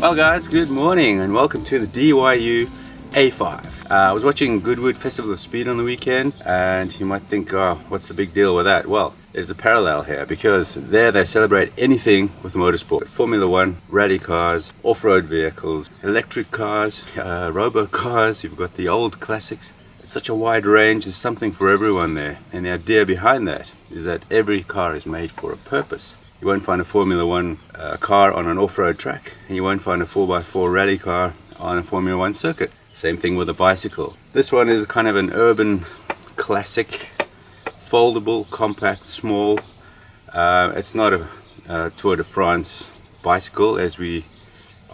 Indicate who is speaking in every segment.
Speaker 1: Well guys, good morning and welcome to the DYU A5. I was watching Goodwood Festival of Speed on the weekend, and you might think, oh, what's the big deal with that? Well, there's a parallel here, because there they celebrate anything with motorsport. Formula One, rally cars, off-road vehicles, electric cars, robo cars, you've got the old classics. It's such a wide range, there's something for everyone there. And the idea behind that is that every car is made for a purpose. You won't find a Formula One car on an off-road track, and you won't find a 4x4 rally car on a Formula One circuit. Same thing with a bicycle. This one is kind of an urban classic, foldable, compact, small. It's not a Tour de France bicycle, as we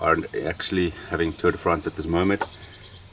Speaker 1: are actually having Tour de France at this moment.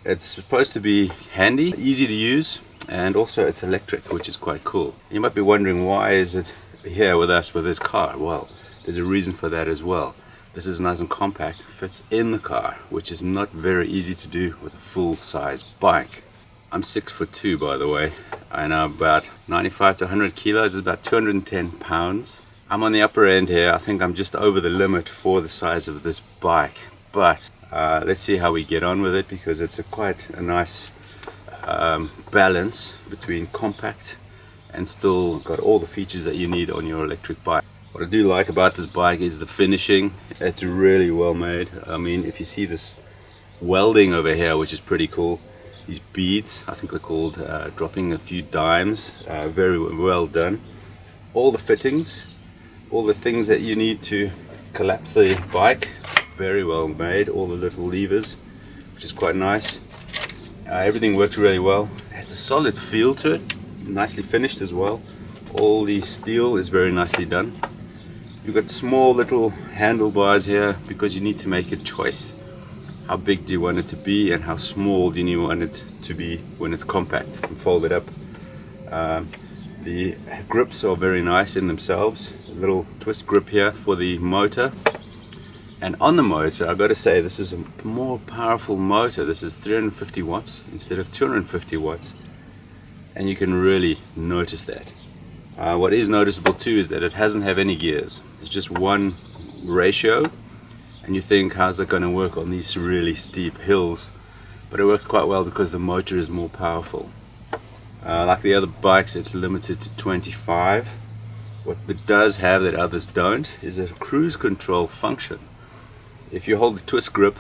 Speaker 1: It's supposed to be handy, easy to use, and also it's electric, which is quite cool. You might be wondering, why is it here with us with this car? Well, there's a reason for that as well. This is nice and compact, fits in the car, which is not very easy to do with a full-size bike. I'm 6'2", by the way, and I'm about 95 to 100 kilos, is about 210 pounds. I'm on the upper end here. I think I'm just over the limit for the size of this bike, but let's see how we get on with it, because it's quite a nice balance between compact and still got all the features that you need on your electric bike. What I do like about this bike is the finishing. It's really well made. I mean, if you see this welding over here, which is pretty cool, these beads, I think they're called dropping a few dimes, very well done. All the fittings, all the things that you need to collapse the bike, very well made. All the little levers, which is quite nice. Everything works really well. It has a solid feel to it, nicely finished as well. All the steel is very nicely done. You've got small little handlebars here because you need to make a choice. How big do you want it to be, and how small do you want it to be when it's compact and fold it up. The grips are very nice in themselves. A little twist grip here for the motor. And on the motor, I've got to say, this is a more powerful motor. This is 350 watts instead of 250 watts. And you can really notice that. What is noticeable too is that it doesn't have any gears. It's just one ratio, and you think, how's that going to work on these really steep hills? But it works quite well because the motor is more powerful. Like the other bikes, it's limited to 25. What it does have that others don't is a cruise control function. If you hold the twist grip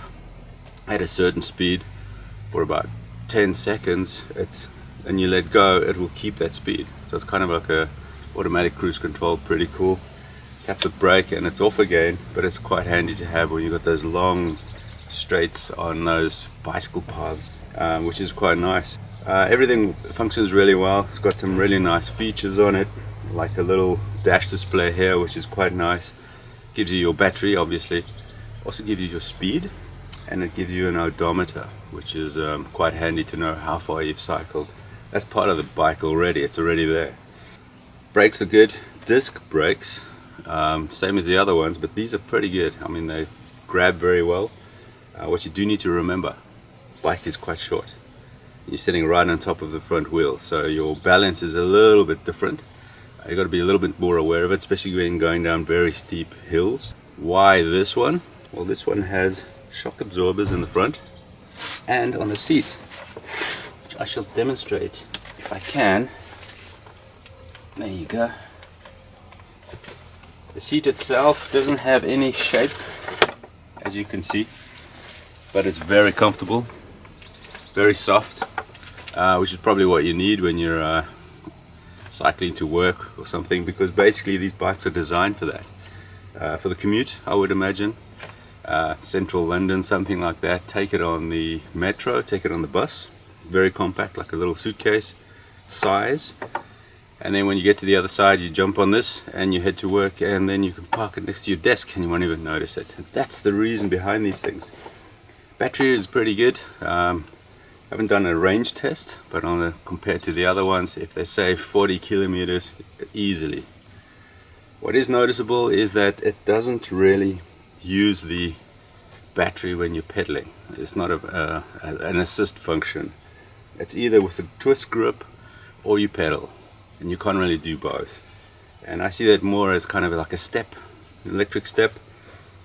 Speaker 1: at a certain speed for about 10 seconds, and you let go, it will keep that speed. So it's kind of like a automatic cruise control, pretty cool. Tap the brake and it's off again, but it's quite handy to have when you've got those long straights on those bicycle paths, which is quite nice. Everything functions really well. It's got some really nice features on it, like a little dash display here, which is quite nice. Gives you your battery, obviously. Also gives you your speed, and it gives you an odometer, which is quite handy to know how far you've cycled. That's part of the bike already, it's already there. Brakes are good, disc brakes, same as the other ones, but these are pretty good. I mean, they grab very well. What you do need to remember, bike is quite short. You're sitting right on top of the front wheel, so your balance is a little bit different. You've got to be a little bit more aware of it, especially when going down very steep hills. Why this one? Well, this one has shock absorbers in the front and on the seat, which I shall demonstrate if I can. There you go. The seat itself doesn't have any shape, as you can see, but it's very comfortable, very soft, which is probably what you need when you're cycling to work or something, because basically these bikes are designed for that. For the commute, I would imagine. Central London, something like that. Take it on the metro, take it on the bus. Very compact, like a little suitcase size. And then when you get to the other side, you jump on this and you head to work, and then you can park it next to your desk and you won't even notice it. And that's the reason behind these things. Battery is pretty good. Haven't done a range test, but compared to the other ones, if they say 40 kilometers easily. What is noticeable is that it doesn't really use the battery when you're pedaling. It's not an assist function. It's either with a twist grip or you pedal, and you can't really do both. And I see that more as kind of like a step, an electric step,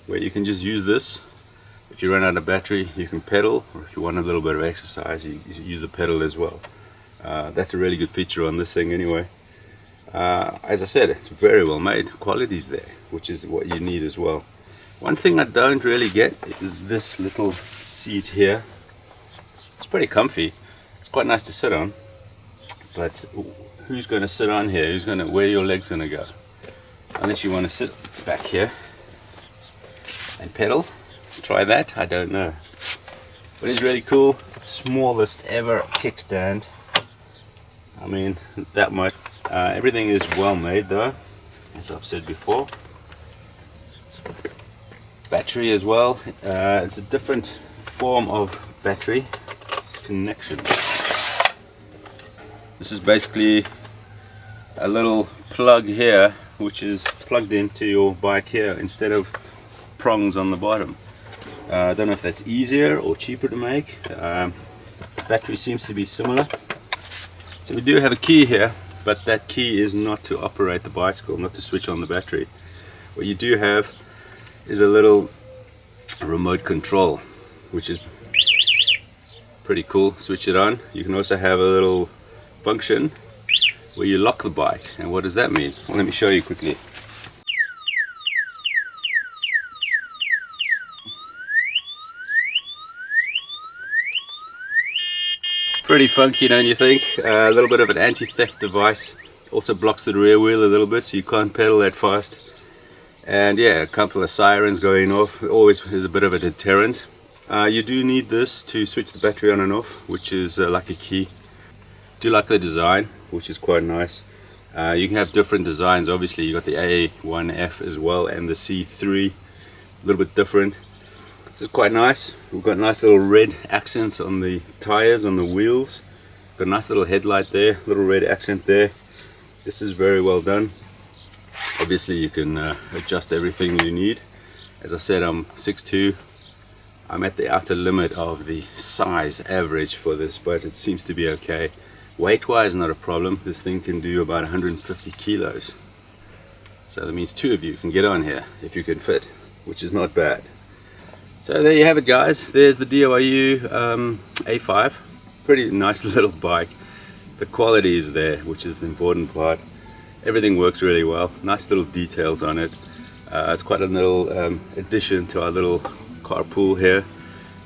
Speaker 1: where you can just use this If you run out of battery, you can pedal, or if you want a little bit of exercise, you use the pedal as well. That's a really good feature on this thing anyway. As I said, it's very well made. Quality's there, which is what you need as well. One thing I don't really get is this little seat here. It's pretty comfy. It's quite nice to sit on, but who's going to sit on here? Where are your legs going to go? Unless you want to sit back here and pedal. Try that, I don't know. But it's really cool. Smallest ever kickstand. I mean, that much. Everything is well made though, as I've said before. Battery as well. It's a different form of battery connection. This is basically a little plug here, which is plugged into your bike here instead of prongs on the bottom. I don't know if that's easier or cheaper to make. Battery seems to be similar. So we do have a key here, but that key is not to operate the bicycle, not to switch on the battery. What you do have is a little remote control, which is pretty cool. Switch it on. You can also have a little function where you lock the bike. And what does that mean? Well, let me show you quickly. Pretty funky, don't you think? A little bit of an anti-theft device. Also blocks the rear wheel a little bit, so you can't pedal that fast. And yeah, a couple of sirens going off. Always is a bit of a deterrent. You do need this to switch the battery on and off, which is like a key. Do like the design, which is quite nice. You can have different designs. Obviously, you got the A1F as well, and the C3, a little bit different. This is quite nice. We've got nice little red accents on the tires, on the wheels. Got a nice little headlight there, little red accent there. This is very well done. Obviously you can adjust everything you need. As I said, I'm 6'2". I'm at the outer limit of the size average for this, but it seems to be okay. Weight wise, not a problem. This thing can do about 150 kilos. So that means two of you can get on here if you can fit, which is not bad. So there you have it, guys. There's the DYU A5. Pretty nice little bike. The quality is there, which is the important part. Everything works really well. Nice little details on it. It's quite a little addition to our little carpool here.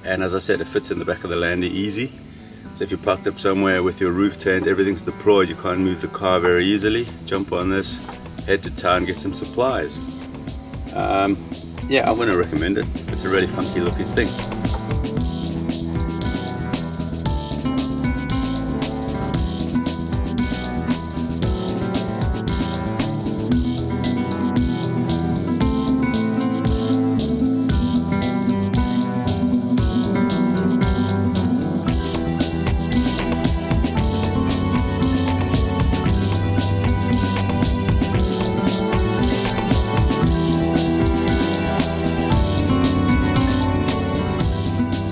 Speaker 1: And as I said, it fits in the back of the Landy easy. So if you're parked up somewhere with your roof tent, everything's deployed, you can't move the car very easily. Jump on this, head to town, get some supplies. Yeah, I want to recommend it. It's a really funky looking thing.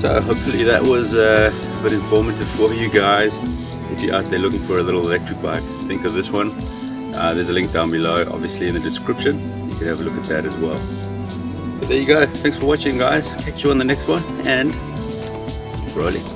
Speaker 1: So hopefully that was a bit informative for you guys. If you're out there looking for a little electric bike, think of this one. There's a link down below, obviously in the description. You can have a look at that as well. So there you go. Thanks for watching, guys. Catch you on the next one, and rolling.